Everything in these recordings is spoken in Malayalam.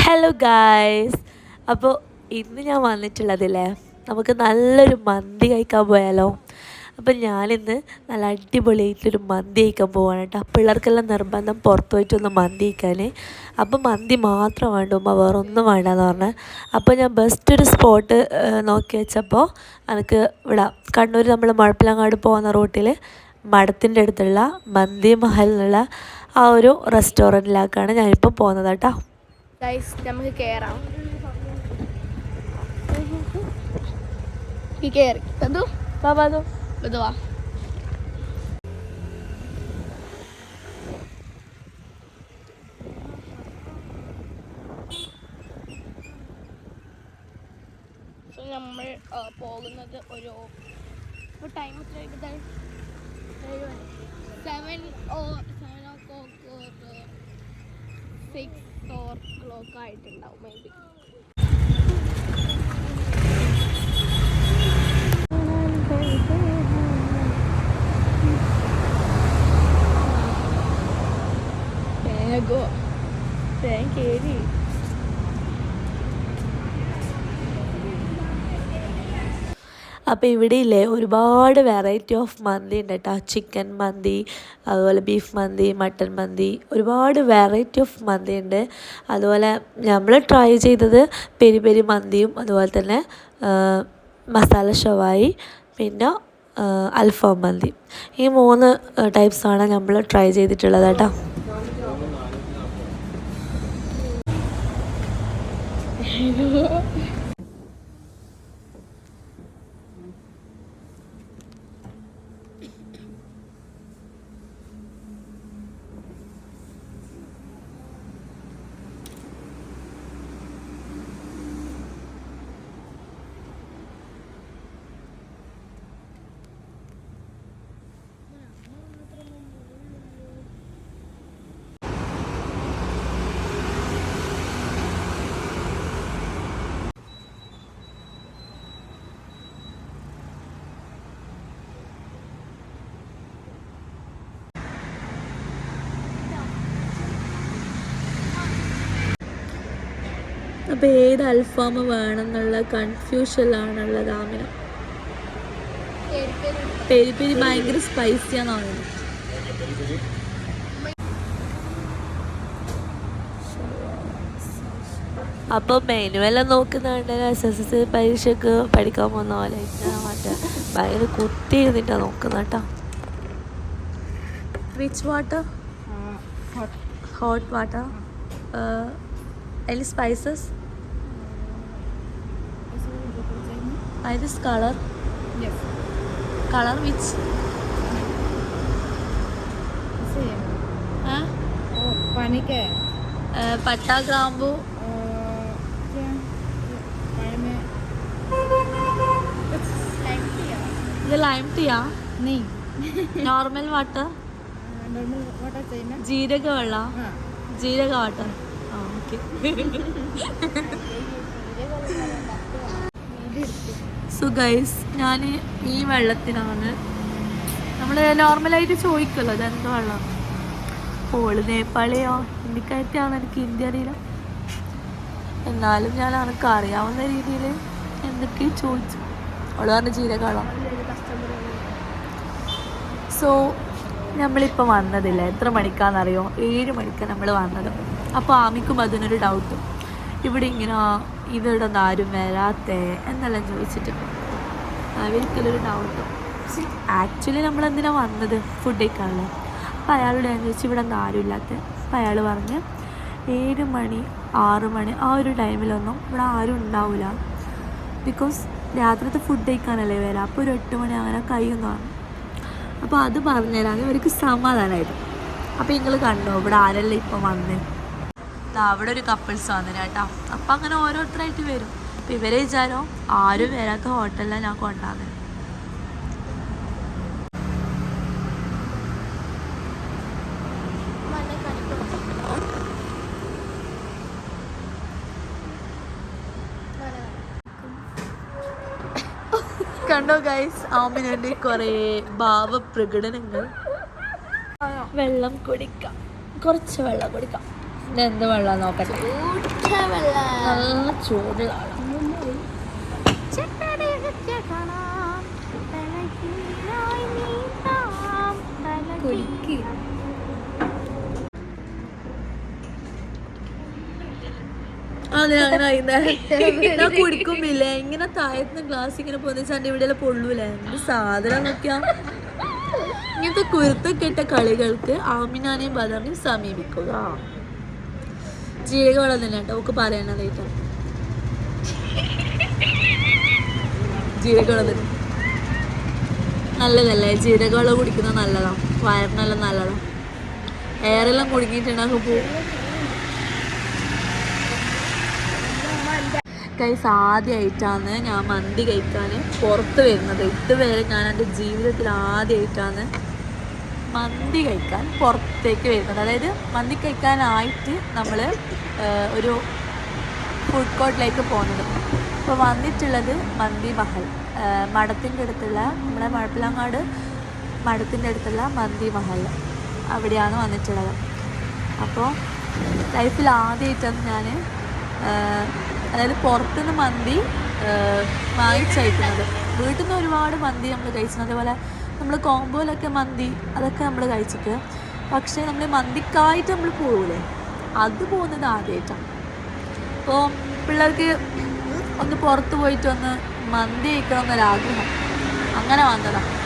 Hello guys. അപ്പോൾ ഇന്ന് ഞാൻ വന്നിട്ടുള്ളതില്ലേ, നമുക്ക് നല്ലൊരു മന്തി കഴിക്കാൻ പോയാലോ. അപ്പം ഞാനിന്ന് നല്ല അടിപൊളിയായിട്ടൊരു മന്തി കഴിക്കാൻ പോവാണ് കേട്ടോ. പിള്ളേർക്കെല്ലാം നിർബന്ധം പുറത്ത് പോയിട്ടൊന്ന് മന്തി കഴിക്കാൻ. അപ്പം മന്തി മാത്രം വേണ്ടുമ്പോൾ വേറെ ഒന്നും വേണ്ടെന്ന് പറഞ്ഞത്. അപ്പോൾ ഞാൻ ബെസ്റ്റ് ഒരു സ്പോട്ട് നോക്കി വെച്ചപ്പോൾ എനിക്ക് ഇവിടെ കണ്ണൂർ നമ്മൾ മുഴപ്പിലങ്ങാട് പോകുന്ന റൂട്ടിൽ മഠത്തിൻ്റെ അടുത്തുള്ള മന്തി മഹൽ എന്നുള്ള ആ ഒരു റെസ്റ്റോറൻറ്റിലേക്കാണ് ഞാനിപ്പോൾ പോകുന്നത് കേട്ടോ. ഗൈസ് നമുക്ക് കയറാം. കയറി തന്നു ബാബാതോ ബതുവാ. നമ്മൾ പോകുന്നത് ഒരു ടൈം 6 ആയിട്ടുണ്ടാവും മേ ബി. അപ്പോൾ ഇവിടെ ഇല്ലേ ഒരുപാട് വെറൈറ്റി ഓഫ് മന്തി ഉണ്ട് കേട്ടോ. ചിക്കൻ മന്തി, അതുപോലെ ബീഫ് മന്തി, മട്ടൻ മന്തി, ഒരുപാട് വെറൈറ്റി ഓഫ് മന്തി ഉണ്ട്. അതുപോലെ നമ്മൾ ട്രൈ ചെയ്തത് പെരി പെരി മന്തിയും അതുപോലെ തന്നെ മസാല ഷവായി പിന്നെ അൽഫാം മന്തി, ഈ 3 ടൈപ്സാണ് നമ്മൾ ട്രൈ ചെയ്തിട്ടുള്ളത് കേട്ടോ. അപ്പോൾ ഏത് അൽഫാം വേണമെന്നുള്ള കൺഫ്യൂഷനിലാണുള്ളത്. ആമിന പെരി പെരി ഭയങ്കര സ്പൈസിയാന്ന് പറയുന്നത്. അപ്പോൾ മെനുവെല്ലാം നോക്കുന്നുണ്ട്. SSLC പരീക്ഷയ്ക്ക് പഠിക്കാൻ പോകുന്ന പോലെ മറ്റേ ഭയങ്കര കുത്തി ഇരുന്നിട്ടാണ് നോക്കുന്നത് കേട്ടോ. Which water? Hot water. Any spices? By this color? Yes. Color which? Same. Huh? Oh, panic hai. Patta grambu. ये lime tea आ? नहीं. Normal water? Normal water चाहिए ना? जीरक वेल्ला? हाँ. जीरक water. हाँ, okay. സോ ഗൈസ്, ഞാൻ ഈ വെള്ളത്തിനാണ് നമ്മൾ നോർമലായിട്ട് ചോദിക്കുമല്ലോ ഇതെന്ത് വെള്ളം. ഓള് നേപ്പാളിയോ ഹിന്ദിക്കാരത്തെയാണോ എനിക്ക് ഹിന്ദി അറിയില്ല, എന്നാലും ഞാൻ എനിക്ക് അറിയാവുന്ന രീതിയിൽ എന്തൊക്കെയോ ചോദിച്ചു. അവള് പറഞ്ഞ ജീരകവെള്ളം. സോ നമ്മളിപ്പോൾ വന്നതില്ല, എത്ര മണിക്കാണെന്നറിയോ? 7 മണിക്കാണ് നമ്മൾ വന്നത്. അപ്പോൾ ആമിക്കും അതിനൊരു ഡൗട്ടും, ഇവിടെ ഇങ്ങനെ ഇവിടെ ഒന്നും ആരും വരാത്തേ എന്നെല്ലാം ചോദിച്ചിട്ട് അവർക്കൊരു ഡൗട്ടും. ആക്ച്വലി നമ്മളെന്തിനാണ് വന്നത്? ഫുഡ് കഴിക്കാനല്ലേ. അപ്പോൾ അയാളോട് ഞാൻ ചോദിച്ചു ഇവിടെ ഒന്നും ആരും ഇല്ലാത്ത. അപ്പോൾ അയാൾ പറഞ്ഞ് 7 മണി 6 മണി ആ ഒരു ടൈമിലൊന്നും ഇവിടെ ആരും ഉണ്ടാവില്ല, ബിക്കോസ് രാത്രിത്തെ ഫുഡ് കഴിക്കാനല്ലേ വരാം. അപ്പോൾ ഒരു 8 മണി അങ്ങനെ കഴിയുന്നതാണ്. അപ്പോൾ അത് പറഞ്ഞുതരാൻ അവർക്ക് സമാധാനമായിരുന്നു. അപ്പോൾ നിങ്ങൾ കണ്ടോ ഇവിടെ ആരെല്ലാം ഇപ്പം വന്നേ? അവിടെ ഒരു കപ്പിൾസ് വന്നിന് കേട്ടോ. അപ്പം അങ്ങനെ ഓരോരുത്തരായിട്ട് വരും. അപ്പം ഇവരെ വിചാരം ആരും വരാത്ത ഹോട്ടലിലാണ് ഞാൻ കൊണ്ടാകുന്നത്. കണ്ടോ ഗൈസ്, ആമിനുണ്ട് കുറേ ഭാവപ്രകടനങ്ങൾ. വെള്ളം കുടിക്കാം, കുറച്ച് വെള്ളം കുടിക്കാം. ഇത് എന്ത് വെള്ളം നോക്കട്ടെ. നല്ല ചൂടുള്ള കുടിക്ക്. അതെ അങ്ങനെ കുടിക്കുമ്പില്ലേ ഇങ്ങനെ താഴത്തുനിന്ന് ഗ്ലാസ് ഇങ്ങനെ പൊന്നിച്ചാണ്ട് ഇവിടെ പൊള്ളൂലേ. എന്ത് സാധനം നോക്കിയാ. ഇങ്ങനത്തെ കുരുത്തൊക്കെ ഇട്ട കളികൾക്ക് ആമിനാനെയും ബദാമിയും സമീപിക്കുക. ജീരകവെള്ളം തന്നെ കേട്ടോ ഒക്കെ പറയണതായിട്ട്. ജീരകവെള്ളം തന്നെ നല്ലതല്ലേ. ജീരകവെള്ളം കുടിക്കുന്നത് നല്ലതാണ്, വയറിനെല്ലാം നല്ലതാണ്. എയറെല്ലാം കുടുങ്ങിയിട്ടുണ്ടാകും പോകും. കൈസ് ആദ്യമായിട്ടാണ് ഞാൻ മന്തി കഴിക്കാൻ പുറത്ത് വരുന്നത്. ഇതുവരെ ഞാൻ എൻ്റെ ജീവിതത്തിൽ ആദ്യമായിട്ടാണ് മന്തി കഴിക്കാൻ പുറത്തേക്ക് വരുന്നത്. അതായത് മന്തി കഴിക്കാനായിട്ട് നമ്മൾ ഒരു ഫുഡ് കോർട്ടിലേക്ക് പോകുന്നത്. ഇപ്പോൾ വന്നിട്ടുള്ളത് മന്തി മഹൽ, മഠത്തിൻ്റെ അടുത്തുള്ള നമ്മുടെ മഴപ്പിലങ്ങാട് മഠത്തിൻ്റെ അടുത്തുള്ള മന്തി മഹൽ, അവിടെയാണ് വന്നിട്ടുള്ളത്. അപ്പോൾ ലൈഫിൽ ആദ്യമായിട്ടാണ് ഞാൻ അതായത് പുറത്തുനിന്ന് മന്തി വാങ്ങിച്ചയക്കുന്നത്. വീട്ടിൽ നിന്ന് ഒരുപാട് മന്തി നമ്മൾ കഴിച്ചിട്ടുണ്ട്. അതേപോലെ നമ്മൾ കോമ്പോയിലൊക്കെ മന്തി അതൊക്കെ നമ്മൾ കഴിച്ചിട്ട്, പക്ഷേ നമ്മൾ മന്തിക്കായിട്ട് നമ്മൾ പോകൂലേ, അത് പോകുന്നത് ആദ്യമായിട്ടാണ്. അപ്പോൾ പിള്ളേർക്ക് ഒന്ന് പുറത്ത് പോയിട്ട് ഒന്ന് മന്തി കഴിക്കണം എന്നൊരാഗ്രഹം, അങ്ങനെ വന്നതാണ്.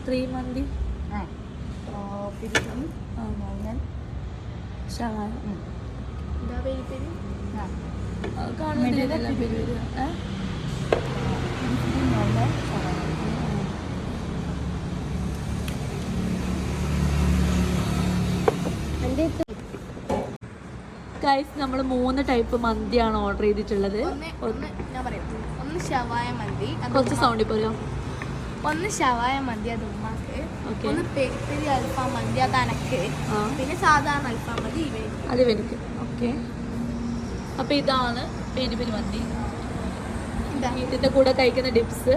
ത്രീ മന്തി, ഷവായ ഗൈസ്, നമ്മൾ 3 ടൈപ്പ് മന്തിയാണ് ഓർഡർ ചെയ്തിട്ടുള്ളത്. ഒന്ന് ഷവായ മന്തി, കുറച്ച് സൗണ്ടിൽ പറയോ. ഒന്ന് ഷവായ മന്തി, അത് ഉമ്മാക്ക്. ഒന്ന് പെരി അൽഫാം മന്തി, അത് അനക്ക്. പിന്നെ സാധാരണ അൽഫാം മന്തി അത് എനിക്ക്. ഓക്കെ, അപ്പോൾ ഇതാണ് പെരി പെരി മന്തി. ഇതിൻ്റെ കൂടെ കഴിക്കുന്ന ഡിപ്സ്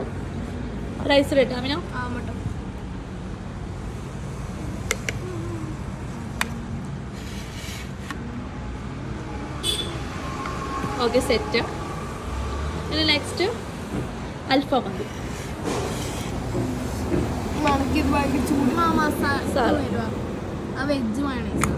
റൈസ് റെഡാമിനോ. Okay, set. പിന്നെ നെക്സ്റ്റ് അൽഫാം മന്തി. Veg mayonnaise.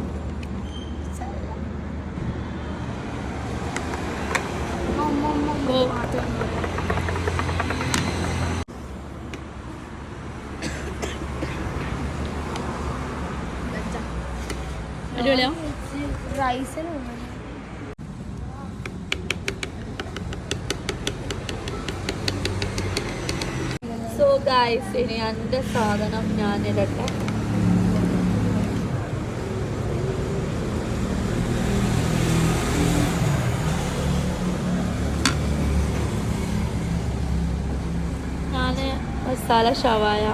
അടിപൊളിയാ. റൈസിന് സോ ഗൈസ്, ഇനി എൻ്റെ സാധനം ഞാനിടട്ടെ. ഞാൻ മസാല ഷവായ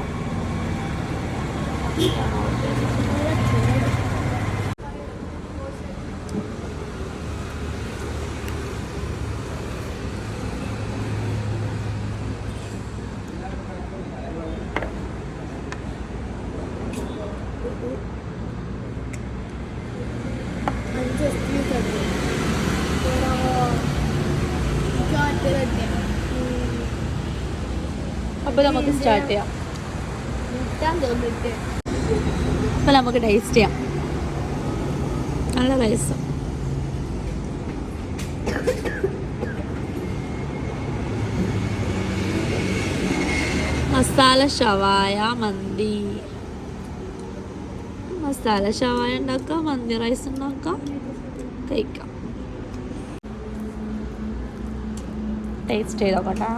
അപ്പോൾ നമുക്ക് സ്റ്റാർട്ട് ചെയ്യാം. അപ്പോൾ നമുക്ക് ടേസ്റ്റ് ചെയ്യാം. നല്ല രസം. മസാല ഷവായ മന്തി. മസാല ഷവായ ഉണ്ടാക്കാം, മന്തി റൈസ് ഉണ്ടാക്കാം, കഴിക്കാം. ടേസ്റ്റ് ചെയ്ത് നോക്കട്ടെ.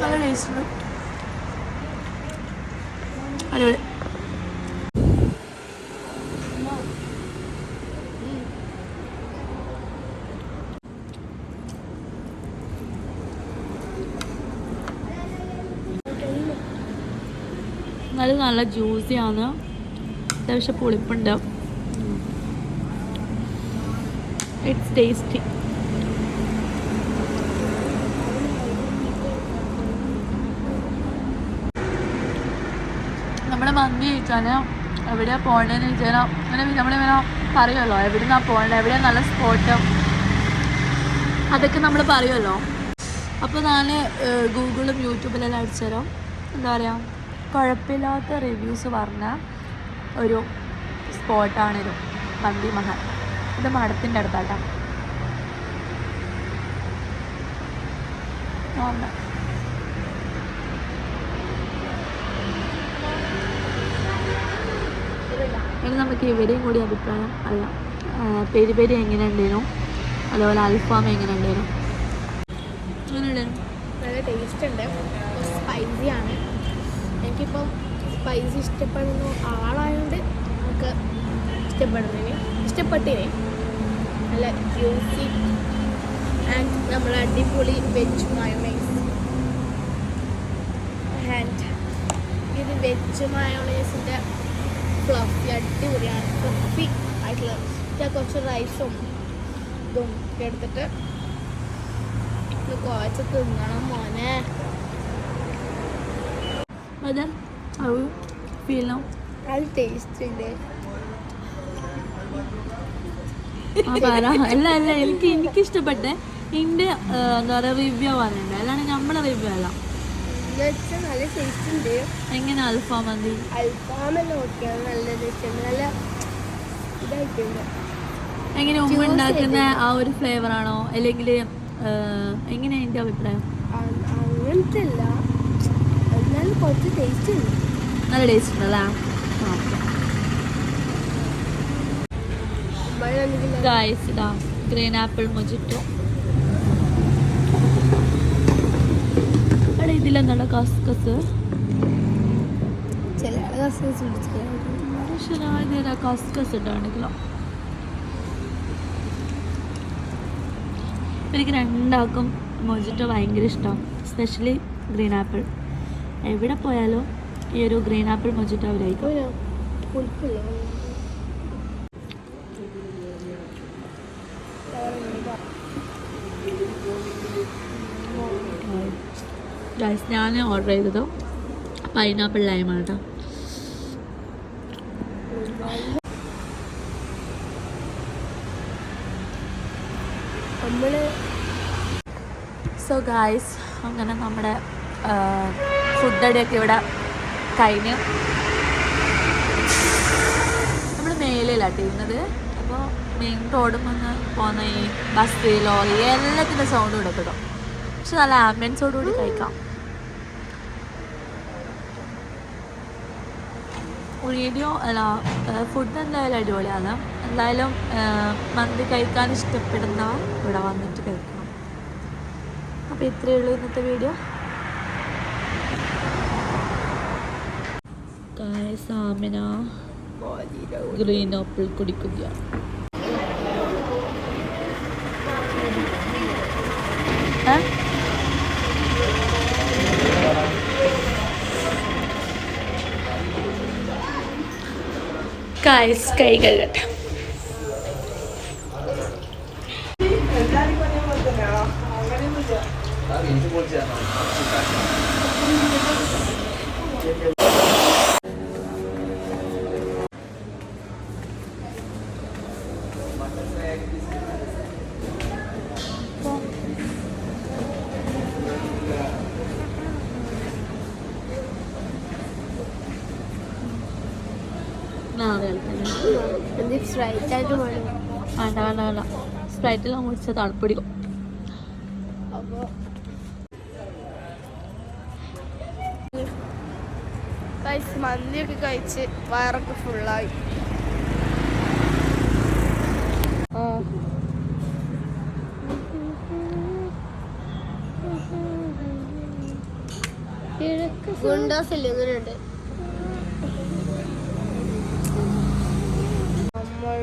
നല്ല ടേസ്റ്റ് ഉണ്ട്. അടിപൊളി. നല്ല ജ്യൂസിയാണ്, അത്യാവശ്യം പുളിപ്പുണ്ട്. It's tasty. നമ്മുടെ മന്തി കഴിച്ചാൽ എവിടെയാണ് പോകേണ്ടതെന്ന് വെച്ചാൽ അങ്ങനെ നമ്മളിങ്ങനെ പറയുമല്ലോ എവിടുന്നാണ് പോകേണ്ടത്, എവിടെയാണ് നല്ല സ്പോട്ട്, അതൊക്കെ നമ്മൾ പറയുമല്ലോ. അപ്പോൾ ഞാൻ ഗൂഗിളും യൂട്യൂബിലെല്ലാം അടിച്ചു തരാം. എന്താ പറയുക, കുഴപ്പമില്ലാത്ത റിവ്യൂസ് പറഞ്ഞ ഒരു സ്പോട്ടാണിത്, മന്തി മഹാൽ. ഇത് മഠത്തിൻ്റെ അടുത്താട്ടോ. ഇനി നമുക്ക് ഇവിടെയും കൂടി അഭിപ്രായം അറിയാം. പെരി പെരി എങ്ങനെ ഉണ്ടായിരുന്നു, അതുപോലെ അൽഫാം എങ്ങനെ ഉണ്ടായിരുന്നു. നല്ല ടേസ്റ്റ് ഉണ്ട്, സ്പൈസിയാണ്. എനിക്കിപ്പം സ്പൈസി ഇഷ്ടപ്പെടുന്ന ആളായതുകൊണ്ട് നമുക്ക് ഇഷ്ടപ്പെട്ടിനെ. നല്ല ജ്യൂസി ആൻഡ് നമ്മൾ അടിപൊളി വെജ് മയോണൈസ്. ആൻഡ് ഇത് വെജ് മയോണൈസിൻ്റെ ഫ്ലഫി അടിപൊളിയാണ്. ഫ്ലഫി ആയിട്ടുള്ള കുറച്ച് റൈസും ഇതും എടുത്തിട്ട് കുഴച്ച് തിന്നണം മോനെ. അതെ ഫീൽ നൗ. അത് ടേസ്റ്റ് ഉണ്ട്. അല്ല എനിക്ക് ഇഷ്ടപ്പെട്ടെ. എൻ്റെ എന്താ പറയുക റിവ്യൂ പറയുന്നുണ്ട്, അല്ലാണ്ട് നമ്മളെ റിവ്യൂ അല്ല. നല്ല ടേസ്റ്റ് ഉണ്ട്. എങ്ങനെ അൽഫാം മന്തി? അൽഫാമെല്ലാം ഓക്കെയാണ്, നല്ല ടേസ്റ്റ്, നല്ല ഇതായിട്ടുണ്ട്. എങ്ങനെ ഉമ്മ ഉണ്ടാക്കുന്ന ആ ഒരു ഫ്ലേവർ ആണോ, അല്ലെങ്കിൽ എങ്ങനെയാണ് എൻ്റെ അഭിപ്രായം? അങ്ങനത്തെ അല്ല, എന്നാലും കുറച്ച് ടേസ്റ്റ് ഉണ്ട്. നല്ല ടേസ്റ്റ് ഉണ്ടല്ലേ? ഗായ്സ് ഇതാ ഗ്രീൻ ആപ്പിൾ മൊജിറ്റോ. അവിടെ ഇതിലെന്താണ് കസ്കസ്? ചില കസ്കസ് ഇട്ടാണെങ്കിലോ. എനിക്ക് രണ്ടാൾക്കും മൊജിറ്റോ ഭയങ്കര ഇഷ്ടമാണ്, എസ്പെഷ്യലി ഗ്രീൻ ആപ്പിൾ. എവിടെ പോയാലും ഈ ഒരു ഗ്രീൻ ആപ്പിൾ മൊജിറ്റോ അവരായിരിക്കും. ഞാൻ ഓർഡർ ചെയ്തത് പൈനാപ്പിൾ ലൈമാണ് കേട്ടോ. സോ ഗായ്സ്, അങ്ങനെ നമ്മുടെ ഫുഡടിയൊക്കെ ഇവിടെ കഴിഞ്ഞ് നമ്മൾ മേലിലാണ് ചെയ്യുന്നത്. അപ്പോൾ മെയിൻ റോഡും വന്ന് പോകുന്ന ഈ ബസ് ലോറി എല്ലാത്തിൻ്റെ സൗണ്ട് ഇവിടെ കിട്ടും. പക്ഷെ നല്ല ആംബിയൻസോടുകൂടി കഴിക്കാം. വീഡിയോ അല്ല, ഫുഡ് എന്തായാലും അടിപൊളിയാണ്. എന്തായാലും മന്തി കഴിക്കാൻ ഇഷ്ടപ്പെടുന്നവർ ഇവിടെ വന്നിട്ട് കഴിക്കണം. അപ്പോൾ ഇത്രയേ ഉള്ളൂ ഇന്നത്തെ വീഡിയോ. സാമിന ഗ്രീൻ ആപ്പിൾ കുടിക്കുകയാണ്. കൈ കഴുകട്ടെ. വേണ്ട സ്പ്രൈറ്റെല്ലാം കുടിച്ച തണുപ്പിടിക്കും. മന്തിയൊക്കെ കഴിച്ച് വയറൊക്കെ ഫുള്ളായി. ഗുണ്ടോസിൽ ഇങ്ങനെയുണ്ട്. നമ്മൾ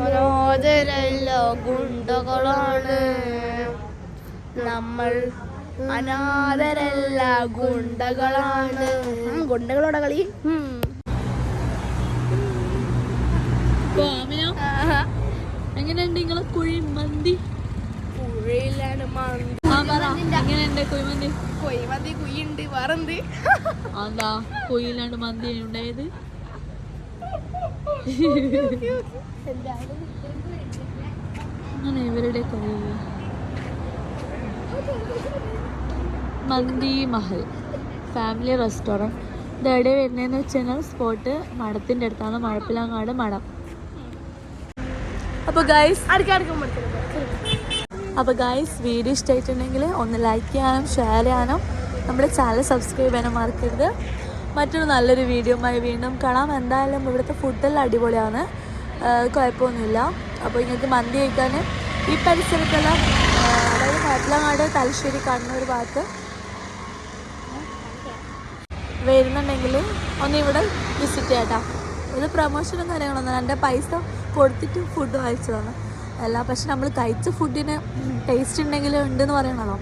അനാഥരല്ല ഗുണ്ടകളാണ്, നമ്മൾ അനാഥരല്ല ഗുണ്ടകളാണ്. ഗുണ്ടകളോടെ കളി. എങ്ങനെയുണ്ട് നിങ്ങളെ കുഴിമന്തി? പുഴയിലാണ് മന്തി. എങ്ങനെയുണ്ട് കുഴിമന്തി? കൊയ്മന്തി കുയ്യുണ്ട്, വേറെന്ത്? അതാ കുയിലാണ്ട് മന്തി ഉണ്ടായത്. അങ്ങനെ ഇവരുടെ കുഴി മന്തി മഹൽ ഫാമിലി റെസ്റ്റോറൻറ്റ്. ഇത് എവിടെ വരുന്നതെന്ന് വെച്ച് കഴിഞ്ഞാൽ സ്പോട്ട് മഠത്തിൻ്റെ അടുത്താണ്, മഴപ്പിലാങ്ങാട് മഠം. അപ്പോൾ ഗൈസ് വീഡിയോ ഇഷ്ടമായിട്ടുണ്ടെങ്കിൽ ഒന്ന് ലൈക്ക് ചെയ്യാനും ഷെയർ ചെയ്യാനും നമ്മുടെ ചാനൽ സബ്സ്ക്രൈബ് ചെയ്യാനും മറക്കരുത്. മറ്റൊരു നല്ലൊരു വീഡിയോയുമായി വീണ്ടും കാണാം. എന്തായാലും ഇവിടുത്തെ ഫുഡെല്ലാം അടിപൊളിയാണ്, കുഴപ്പമൊന്നുമില്ല. അപ്പോൾ നിങ്ങൾക്ക് മന്തി കഴിക്കാൻ ഈ പരിസരത്തുള്ള അതായത് മഴപ്പിലാങ്ങാട്, തലശ്ശേരി, കണ്ണൂർ ഭാഗത്ത് വരുന്നുണ്ടെങ്കിൽ ഒന്ന് ഇവിടെ വിസിറ്റ് ചെയ്യാട്ടോ. ഇത് പ്രൊമോഷനും കാര്യങ്ങളൊന്നും എൻ്റെ പൈസ കൊടുത്തിട്ട് ഫുഡ് വാങ്ങിച്ചതാണ് അല്ല. പക്ഷെ നമ്മൾ കഴിച്ച ഫുഡിന് ടേസ്റ്റ് ഉണ്ടെങ്കിൽ ഉണ്ടെന്ന് പറയണല്ലോ.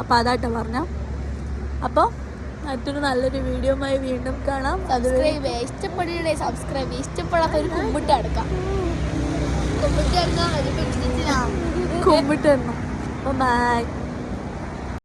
അപ്പോൾ അതാട്ടോ പറഞ്ഞ. അപ്പോൾ മറ്റൊരു നല്ലൊരു വീഡിയോയുമായി വീണ്ടും കാണാം. ഇഷ്ടപ്പെടാത്ത ഒരു കുമ്പിട്ട് എടുക്കാം. കുമ്പിട്ട് തരണം. അപ്പോൾ ബൈ.